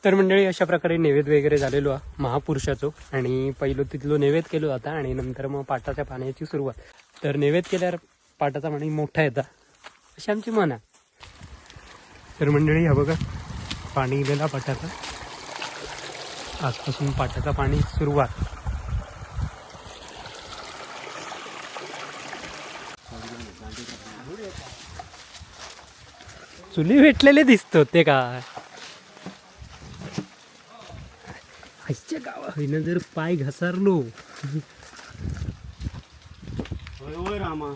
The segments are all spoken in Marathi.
तर मंडळी अशा प्रकारे नैवेद्य वगैरे झालेलो महापुरुषाचो आणि पहिलं तिथलं नैवेद्य केलो आता आणि नंतर मग पाटाच्या पाण्याची सुरुवात. तर नैवेद्य केल्यावर पाटाचा पाणी मोठा येता अशी आमची मन आहे. तर मंडळी हा बघा पाणी गेलेला पाटाचा. आजपासून पाटाचा पाणी सुरुवात. चुली भेटलेले दिसतो ते काय आजच्या गावानं जर पाय घसरलो रामा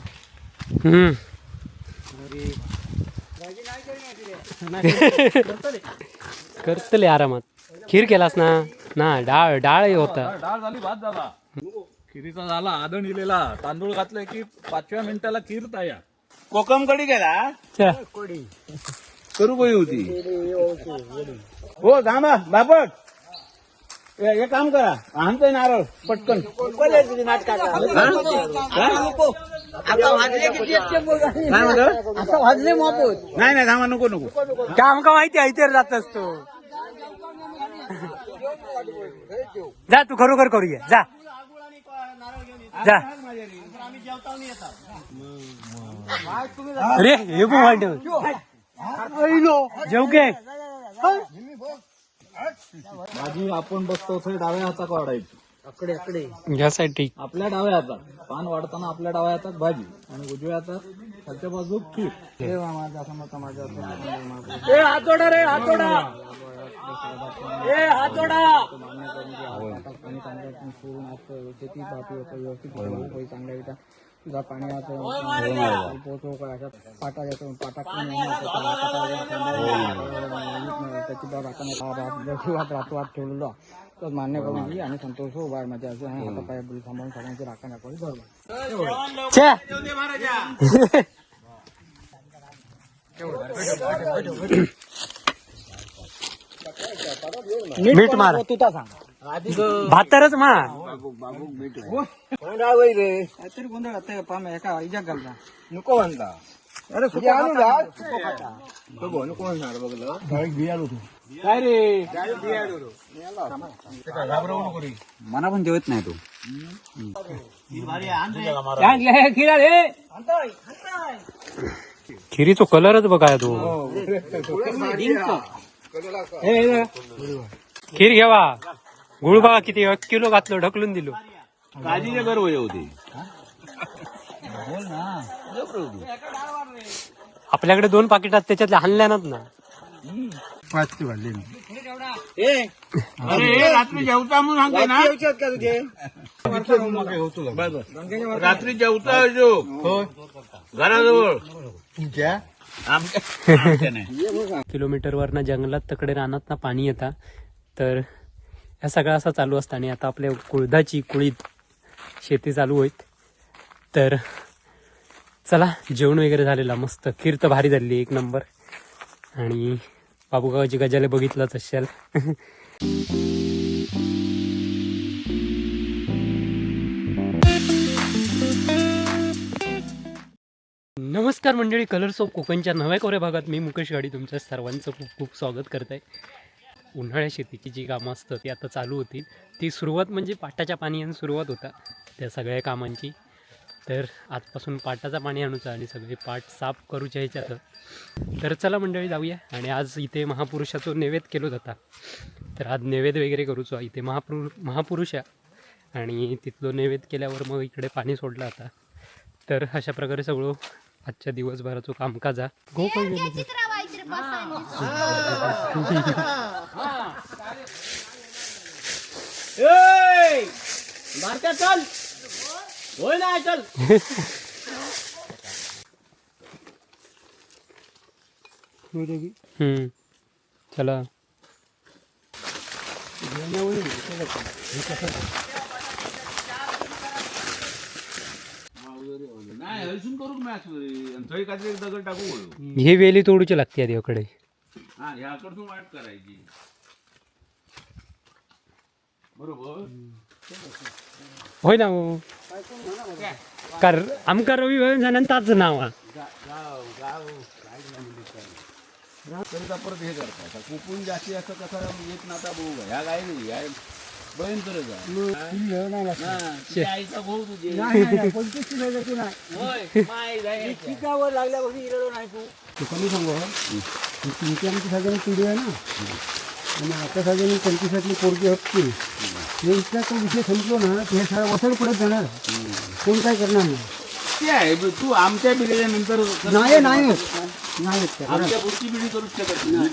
करतले आरामात. खीर केलास ना ना डाळ डाळ होता. डाळ झाली भात झाला खिरीचा झाला आदण इलेला तांदूळ घातले की 5व्या मिनिटाला खीर तयार. कोकम कडी केला करू गई होती हो थांबा बापट हे काम करा आणतोय नारळ पटकन काय म्हणतो नाही नाही थांबा नको नको काम का माहिती आहे तर जात असतो. जा तू खरोखर करूया जा जा. अरे हे पण वाईट जेव घे माझी आपण बसतो डाव्या हातात वाढायची अकडे अकडे घ्यासाठी आपल्या डाव्या हातात पान वाढताना आपल्या डाव्या हातात भाजी आणि उजव्या हातात खालच्या बाजू खीर. हातोडा रे हातोडा हातोडा तुझा पाण्यात पोचव का पाटा येतो पाटा त्याची रातोरात ठेवलेलो तर मान्य करून घे आणि संतोष हो बाहेर माझ्या असं हातापाया बुली थांबवून सगळ्यांची राखण आपण मीठ मार तुझा सांग भातरच मा तरी गोंधळ आता पाम एका इजा घालता नको म्हणता अरे नको म्हणणार बघलं बियालो तू काय रे मना पण जेवत नाही तू खिरीचो कलरच बघाय तू. खीर घ्यावा गुळ बघा किती 1 किलो घातलो ढकलून दिलो. काजीचे गर्व होती आपल्याकडे 2 पाकिटात त्याच्यातल्या हाणल्यानच ना. अरे रात्री जेवता म्हणून सांगतो ना रात्री जेवता घराजवळ किलोमीटरवरनं जंगलात तकडे रानात ना पाणी येता. तर ह्या सगळं असं चालू असतं आणि आता आपल्या कुळदाची कुळीत शेती चालू होईत. तर चला जेवण वगैरे झालेला मस्त. खीर तर भारी झाली 1 नंबर. आणि बाबूगावाची गजाले बघितलंच असेल. नमस्कार मंडळी, कलर्स ऑफ कोकणच्या नव्या कोऱ्या भागात मी मुकेश गाडी तुमच्या सर्वांचं खूप खूप स्वागत करत आहे. उन्हाळ्या शेतीची जी कामं असतं ती आता चालू होती. ती सुरुवात म्हणजे पाटाच्या पाण्याने सुरुवात होता त्या सगळ्या कामांची. तर आजपासून पाटाचा पाणी आणूचं आणि सगळे पाट साफ करूचे ह्याच्यात. तर चला मंडळी जाऊया. आणि आज इथे महापुरुषाचं नैवेद्य केलो जाता. तर आज नैवेद्य वगैरे करूचो इथे महापुरुष आणि तिथलं नैवेद्य केल्यावर मग इकडे पाणी सोडलं आता. तर अशा प्रकारे सगळं आजच्या दिवसभराचं कामकाज गो चल होय ना चल चला दगड टाकू हे वेली तोडूची लागते आधी इकडे. ह्याकडून वाट करायची बरोबर होय ना. आमका रवी जाणं ताच नाव तरी परत हे करता कुपून जास्ती असं कसं येत ना आता भाऊ ह्या गाय नाही गाय भयंकरच आहे आईचा भाऊ तुझे पिकावर लागल्यापासून इरलो नाही तू कमी सांगू तुमची आमची सगळ्यांनी पिढी आहे ना आणि आता सगळ्यांनी 25 पोरगी हक्की हे इथला तो विषय संपलो ना हे सगळं वसड पडत जाणार कोण काय करणार नाही ते आहे तू आमच्या पिढीच्या नंतर नाही आमच्या पुढची पिढी करू शकत नाही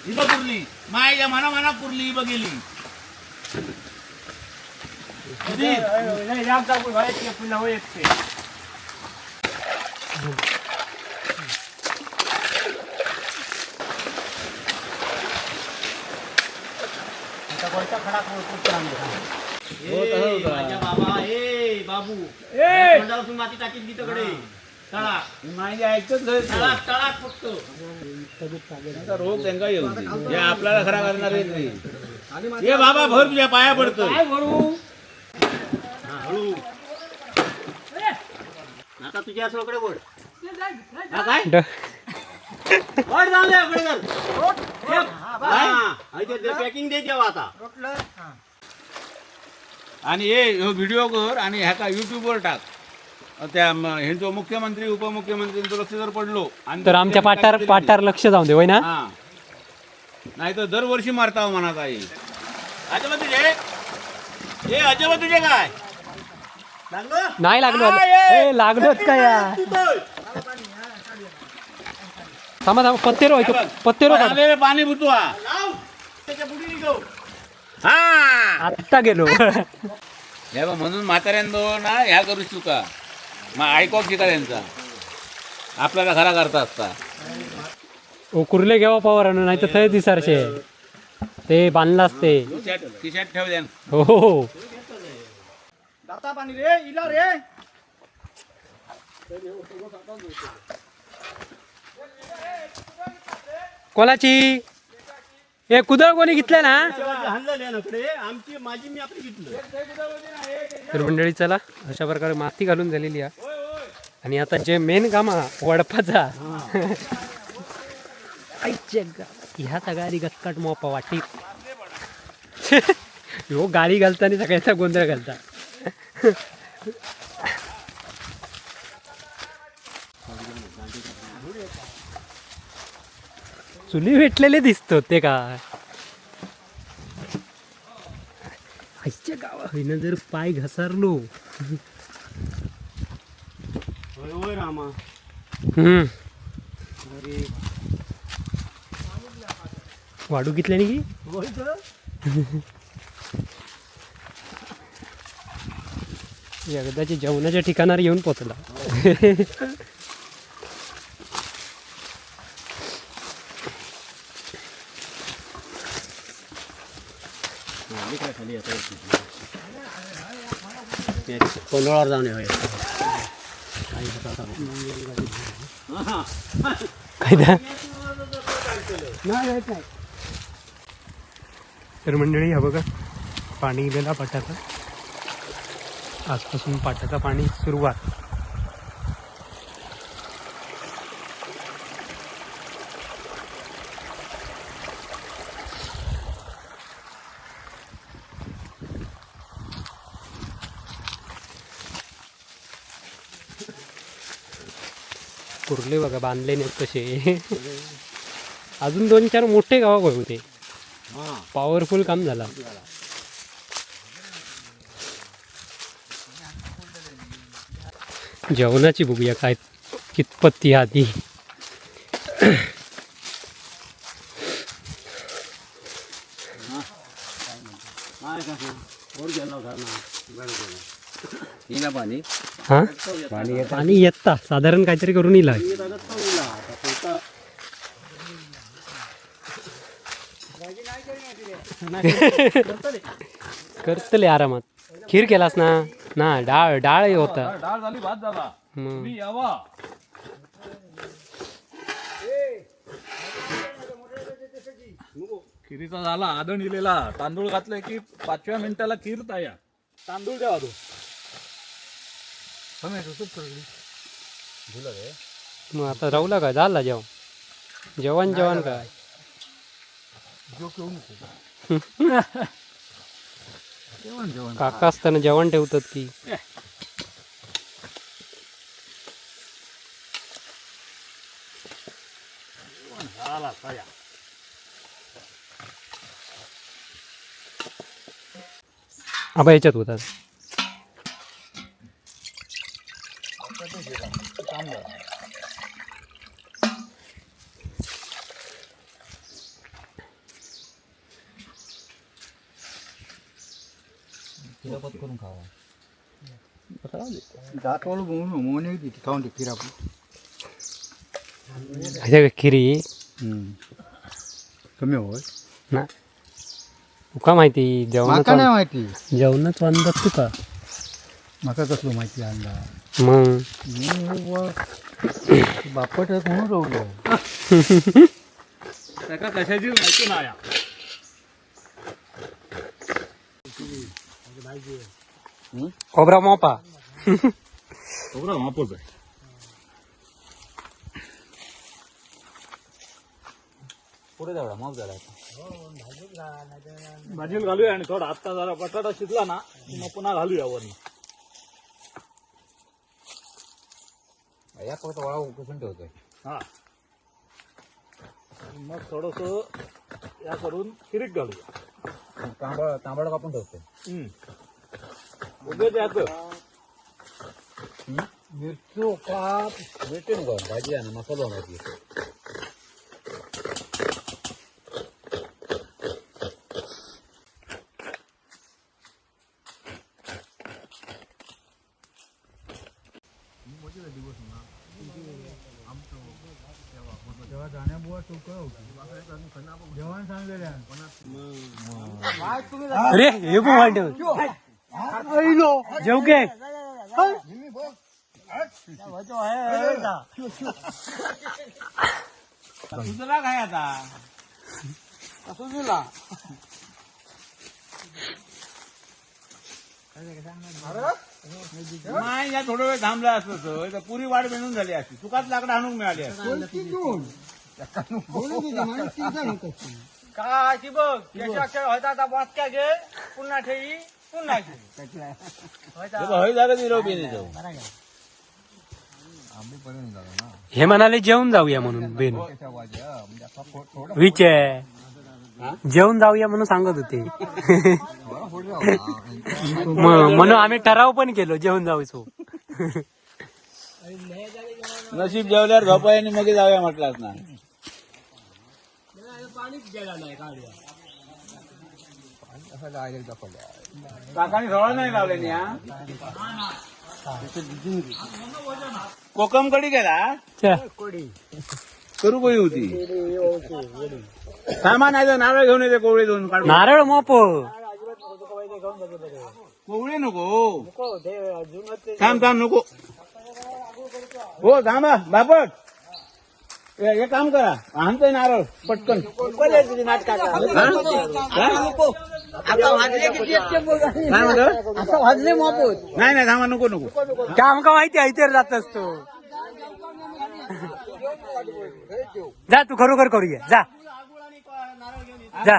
इथं पुरली मायच्या मना पुरली बघेली बाबू माती टाकीत तिकडे माझी ऐकतच फक्त रोग त्यांना येऊ हे आपल्याला खरा करणार नाही हे बाबा भर तुझ्या पाया पडतो आता तुझ्या सोकडे बोल काय पॅकिंग दे जेव्हा आता आणि हे व्हिडिओ कर आणि ह्याका युट्यूबवर टाक त्या ह्यांचं मुख्यमंत्री उपमुख्यमंत्र्यांचं लक्ष जर पडलो तर आमच्या पाटार लक्ष जाऊ दे होय ना नाही तर दरवर्षी मारता म्हणा काही अजब तुझे हे अजब तुझे काय नाही लागलो लागलोच काय थांबा पत्तेरो पत्तेरो पाणी बुतवा आत्ता गेलो हे म्हणून म्हाताऱ्यांनो ना ह्या करू चुका मग ऐकवा शिका त्यांचा आपल्याला खरा करता असता ओ कुर्ले घेवा पावर आणून नाही तर थंय दिसारशे ते बांधलाच ते खिशात ठेव द्या हो दाता पाणी रे इला रे कोणाची हे कुदळ कोणी घेतलं ना आमची माझी मी आपली घेतलं तर मंडळी चला अशा प्रकारे माती घालून झालेली आहे आणि आता जे मेन काम वडपाचा ह्या गाडी गक्काट मोपा वाटी हो गाडी घालताना सगळ्याचा गोंधळ घालता चुली भेटलेले दिसतो ते का आजच्या गावा होईना जर पाय घसरलो रामा वाढू घेतल्या की एकदाच्या जेवणाच्या ठिकाणावर येऊन पोचला कोंडोळावर जाऊन येऊ तर मंडळी हा बघा पाणी गेलेला पाटाचा आजपासून पाटाचा पाणी सुरुवात कुर्ले बघा बांधले नाहीत कसे अजून 2-4 मोठे गाव होते पॉवरफुल काम झाला जेवणाची बघूया काय कितपत ती आधी पाणी हा पाणी येता साधारण काहीतरी करून येईल करतले आरामात खीर केलास ना ना डाळ डाळ होता डाळ झाली भात झाला मग यावा खिरीचा झाला आदण दिलेला तांदूळ घातले की 5व्या मिनिटाला खीर तयार तांदूळ द्यावा तो मग आता राहूला का झाला जेवण जेवण जेवण काय काका असताना जेवण ठेवतात की आबा याच्यात होतात करून खावा दातवाळ मोने खाऊन दे खीर आपली खिरी कमी होय ना तुका माहिती माका नाही माहिती जेवणच अंदाज तुका माका कसलो माहिती आणला मग बापट म्हणून राहलो त्याका कशाची माहिती नाही खोबरा मोपा वापस आहे पुढे जाऊया मग झाला भाजीला घालूया आणि थोडा आत्ता जरा बटाटा शिजला ना की मग पुन्हा घालूया वरनं या फक्त वळा उकसून ठेवतोय हा मग थोडस या करून खिरीत घालूया तांबडा कापून ठेवतोय उद्याच याचं मिरचो काप भेटेन गो भाजी आहे ना मसाला माहिती जेवण सांगलेल्या अरे हे पण वाटत जेव घे तुझला काय आता तुझला नाही या थोडा वेळ थांबला असतं तर पुरी वाट बनून झाली असती तुकाच लाकडं आणून मिळाली असती काय ती बघ त्याच्या खेळ होता आता वाचक्या घे पुन्हा ठेवी पुन्हा घे हय झालं निरोप जाऊ हे म्हणाले जेवून जाऊया म्हणून बेन विचार जेवून जाऊया म्हणून सांगत होते म्हणून आम्ही ठराव पण केलो जेवण जाऊचो नशीब जेवल्यावर झोपाय आणि मग जाऊया म्हटलाच ना काकाने सवळ नाही लावले कोकम कडी गेला करू कोळी होती सामान आहे नारळ घेऊन येते कोवळे दोन काढून नारळ मोप कोवळे नको थांब थांब नको हो थांबा बापट हे काम करा आणतोय नारळ पटकन वाजले मापूत नाही नाही थांबा नको नको का आमका माहिती आहे तर जात असतो जा तू खरोखर करूया जा जा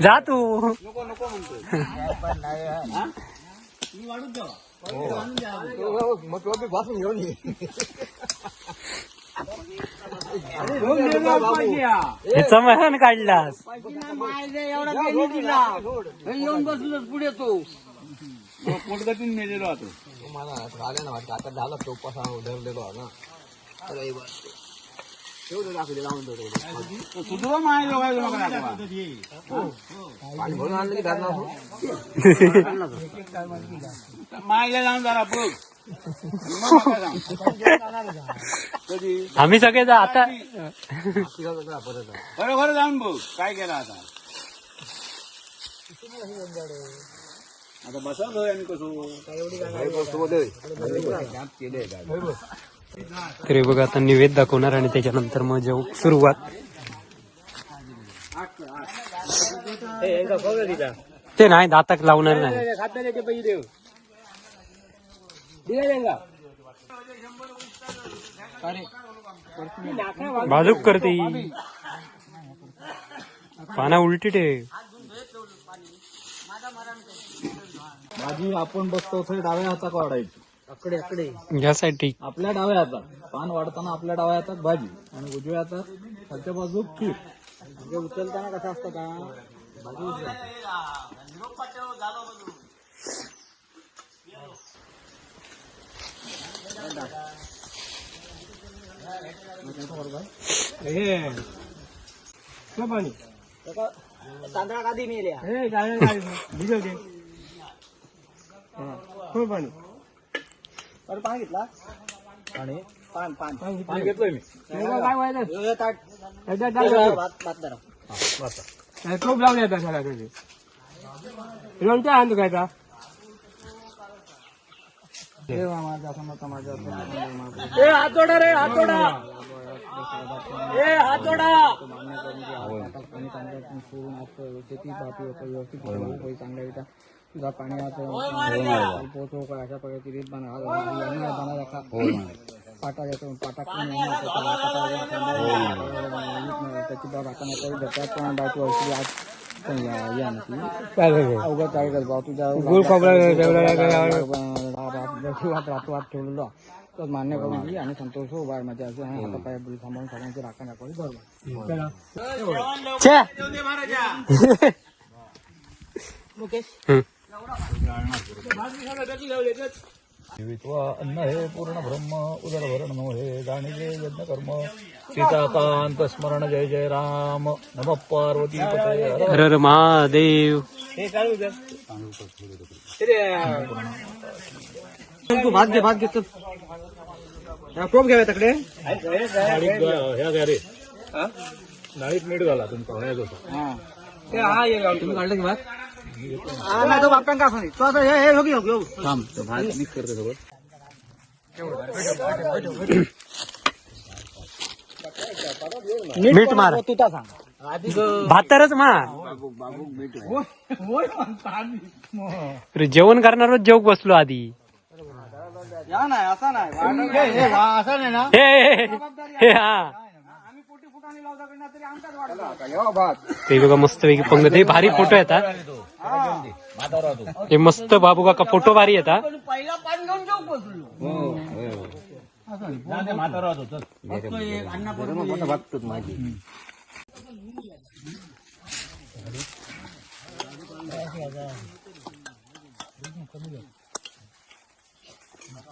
जा तू नको नको म्हणतोय तुम्ही वाढून द्यावा याचा महिना काढलास एवढा पेनी दिला येऊन बसलोच पुढे तो पोटगतीन मेलेलो आता झाला तो कसा धरलेलो ना सुद्धा माय पाणी भरून आणलं की धरणार मायला जाऊन जरा बघ कधी आम्ही सगळे जा आता खरोखर जाऊन बघ काय केलं आता आता बसवलं आणि तरी बघा आता निवेद दाखवणार आणि त्याच्यानंतर मग जेव सुरुवात ते नाही दाताक लावणार नाही बाजूक करते पाना उलटी ठेव. भाजी आपण बसतो थंय डाव्या हातात वाढायची घ्यासाठी आपल्या डाव्या हातात पान वाढताना आपल्या डाव्या हातात भाजी आणि उजव्या हातात खालच्या बाजूक पीठ म्हणजे उचलताना कसं असतं का भाजी उचला. पाणी तांदळा काधी मेल्या हे भिजवते पाणी अरे पाणी घेतला आणि पान पान पाणी घेतलंय मी काय व्हायचं भात धरा टोप लावले आता सगळ्या त्याचे लोणच्या आणतो काय आता हातोडा रे हातोडा हातोडा तुझा पाण्यात पोचव अशा पद्धतीने पाटा येतो पाटा त्याची बाब आता अवघड काय करत भाऊ तुझ्या रातोरात ठेवलेलो तर मान्य करून घे आणि संतोष हो बाय माझ्या असं हातापाय सांभाळून सगळ्यांची राखण दाखवली बरोबर अन्न हे पूर्ण ब्रह्म उदर भरण हे जाणीले यज्ञ कर्म सीताकांत स्मरण जय जय राम नम पार्वती पतये हर हर हर महादेव. तू भात घे टोप घ्यावे तकडे ह्या घ्या रे डाळीत मीठ घाला तुमचा ह्या जसं तुम्ही काढलं की भात नाही तो बाप्यां का असं तो हे घेऊ थांब भात मिक्स करते सगळं मीठ मार तुता सांग भातारच मार. अरे जेवण करणार जेव बसलो आधी. या नाही असा नाही असं नाही ना हे हा आम्ही पोटी फुटाने लावता कडनं तरी आमचाच वाढला ते बघा मस्त पैकी पंगत हे भारी फोटो येतात. हे मस्त बाबू काका फोटो भारी येतात. पहिला पाणी घेऊन जाऊ बसलो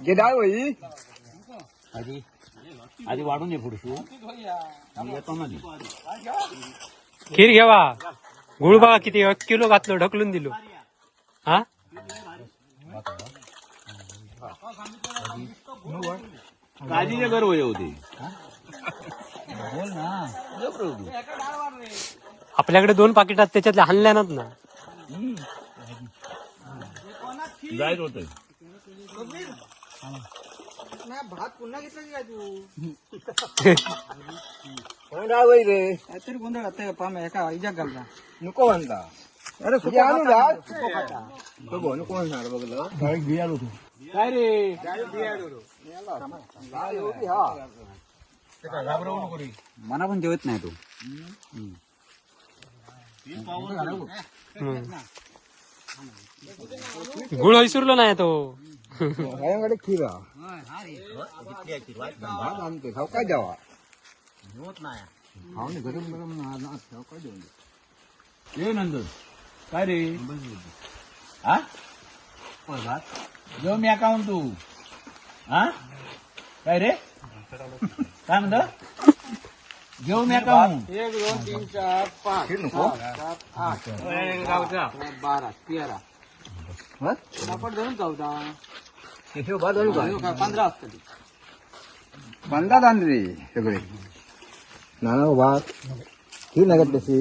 जे डाळ होई आधी वाढून ये पुढसून खीर घ्यावा. गुळ बघा किती 1 किलो घातलो ढकलून दिलो. हा काळजीचे गर्व होते आपल्याकडे 2 पाकिटात त्याच्यातल्या हाणल्यानात ना. जायच होत भात पुन्हा घेतला की काय तू डाळ होई रे काहीतरी गोंधळ आता पाम एका इजा घालता नको म्हणता अरे सुको आणू डाळ नको नको म्हणणार बघलं डाळीत बिया होतो काय रे मना पण जेवत नाही तो गुळ विसरलो नाही तो. माझ्याकडे खीर भात आणते खाऊ काय द्यावा खाऊ गरम गरम खाऊ काय देऊन ये नंदन काय रे हा जेव मी अकाउंट तू हा काय रे काय म्हणत जेव मी अकाउंट 1 2 3 4 5 खीर नको 7 8 12 13 आपण धरून जाऊता भात आणू का 15 असतं बांधा आण रे सगळे नाना भात खीर नाही तशी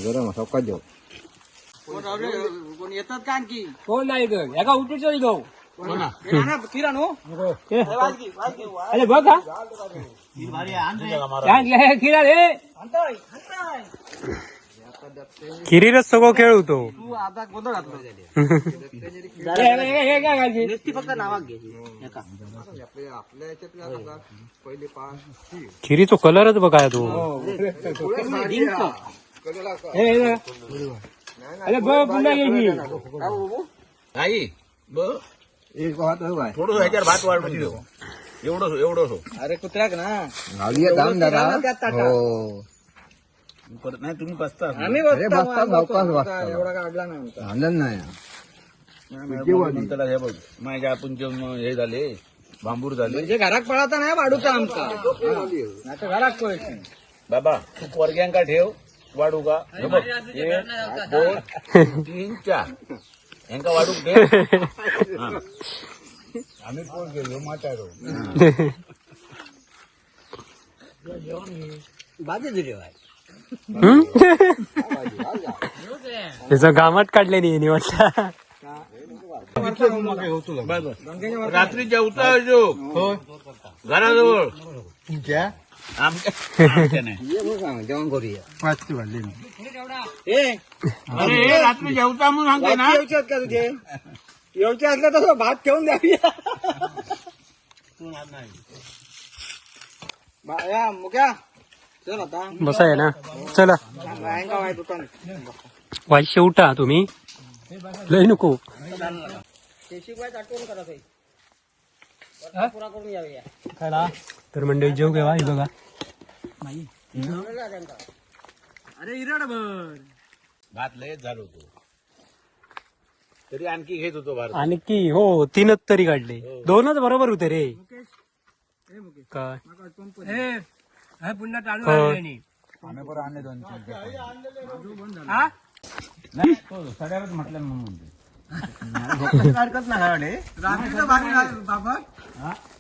गरम सवकात देऊ कोण येतात का आणखी कोण नाही ग एका उठून चल जाऊ किराणू अरे बघ का खिरा रे खिरीरच सगळं खेळ होतो. तू आता गोंधळ घातला काय नुसती फक्त नावाक घ्यायची एका आपल्या याच्यात कसा पहिले पाच खिरीचो कलरच बघा तो. अरे पुन्हा गेली नाही ब एक भात हवाय थोडं ह्याच्यावर भात वाढून ठेव. एवढं अरे कुत्र्याक ना गावलीया दाम दादा हो परत नाही तुम्ही बसता आम्ही अरे बसता सावकाश बसता एवढा काढला ना आमचा आनंद नाही नंतर हे बघ माझ्या आपण जेवण हे झाले बांबूर झाले म्हणजे घरात पळाता नाही वाढूचा आमचा नाही तर घरात पळायची बाबा तू वर्ग्यांका ठेव वाढू का हे बघ 1 2 3 4 यांका वाढू दे हा. आम्ही कोण गेलो म्हातारो बाजी दिली त्याचं गामात काढले नाही निवडला. रात्री जेवता जो घराजवळ आमच्या नाही जेवण करूया पाचशे वाढले अरे रात्री जेवता म्हणून सांगते ना का तुझे येऊचे असले तर भात ठेवून द्यावी मुक्या चल आता बसा आहे ना. चला का वाईट दुकान वाई शेवटा तुम्ही लय नको. शिवाय आठवण करा काही पुरा करून यावे तर मंडळी जेव घेवा हे बघा. अरे इराड भर भात लयच झालो होतो तरी आणखी घेत होतो भारत आणखी हो 3च तरी काढले. 2च बरोबर होते रे. काय पुन्हा टाळू आम्ही बरं आणले 2-3 सगळ्याच म्हटलं म्हणून काढत ना रात्री तर भारी बाबा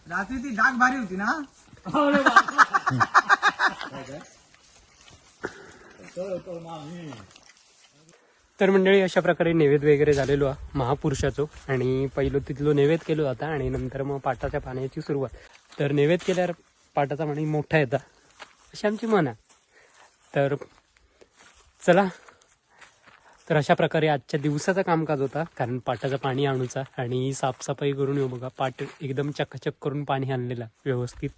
रात्री ती डाग भारी होती ना तर मंडळी अशा प्रकारे नैवेद्य वगैरे झालेलो आहे महापुरुषाचो. आणि पहिलं तिथलं नैवेद्य केलो आता आणि नंतर मग पाटाच्या पाण्याची सुरुवात. तर नैवेद्य केल्यावर पाटाचा पाणी मोठा येता अशी आमची मन आहे. तर चला तर अशा प्रकारे आजच्या दिवसाचा कामकाज होता. कारण पाटाचं पाणी आणूचा आणि साफसफाई करून येऊ बघा. पाट एकदम चकाचक करून पाणी आणलेलं व्यवस्थित.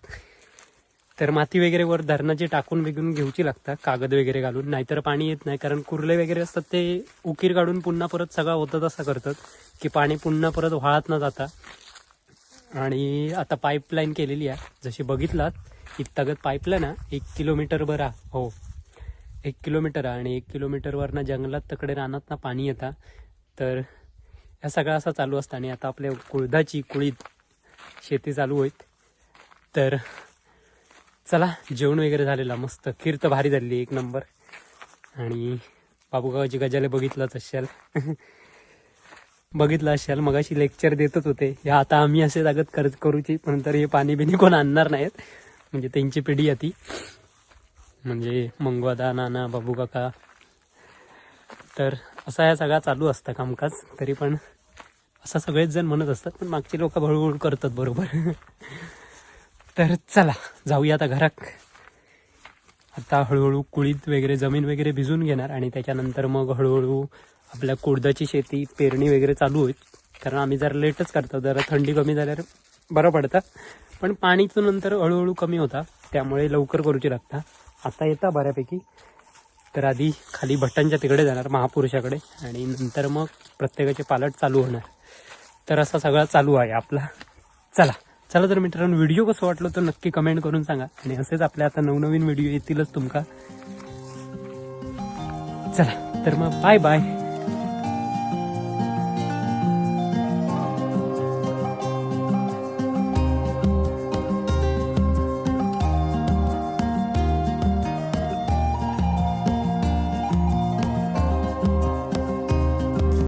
तर माती वगैरे वर धरणाची टाकून बिगून घेऊची लागतात कागद वगैरे घालून. नाहीतर पाणी येत नाही. कारण कुर्ले वगैरे असतात ते उकीर काढून पुन्हा परत सगळा होतं तसं करतात की पाणी पुन्हा परत वाहत न जाता. आणि आता पाईपलाईन केलेली आहे जशी बघितलात इतकं पाईपलाईन आहे 1 किलोमीटर बरा हो 1 किलोमीटर आहे. आणि 1 किलोमीटरवरनं जंगलात तकडे रानात पाणी येतं. तर ह्या सगळं असं चालू असतं. आणि आता आपल्या कुळदाची कुळीत शेती चालू होईत. तर चला जेवण वगैरे झालेला मस्त. खीर तर भारी झाली 1 नंबर. आणि बाबूगावाची गजाले बघितलंच असाल बघितलं असाल मगाशी लेक्चर देतच होते. या आता आम्ही असे जागत करूची पण तर हे पाणी बिनी कोण आणणार नाहीत. म्हणजे त्यांची पिढी आहे ती. म्हणजे मंगवादा नाना बाबू काका. तर असा या सगळा चालू असतं कामकाज. तरी पण असं सगळेच जण म्हणत असतात पण मागची लोक हळूहळू करतात बरोबर. तर चला जाऊया आता घरात. आता हळूहळू कुळीत वगैरे जमीन वगैरे भिजून घेणार आणि त्याच्यानंतर मग हळूहळू आपल्या कुळदाची शेती पेरणी वगैरे चालू होईल. कारण आम्ही जरा लेटच करतो. जरा थंडी कमी झाल्यावर बरं पडतं. पण पाणीचं नंतर हळूहळू कमी होता त्यामुळे लवकर करूची लागता. आता येता बऱ्यापैकी. तर आधी खाली भट्टांच्या तिकडे जाणार महापुरुषाकडे आणि नंतर मग प्रत्येकाचे पालट चालू होणार. तर असा सगळा चालू आहे आपला. चला तर मित्रांनो व्हिडिओ कसं वाटलं तर नक्की कमेंट करून सांगा. आणि असेच आपल्या आता नवनवीन व्हिडिओ येतीलच तुमका. चला तर मग बाय बाय.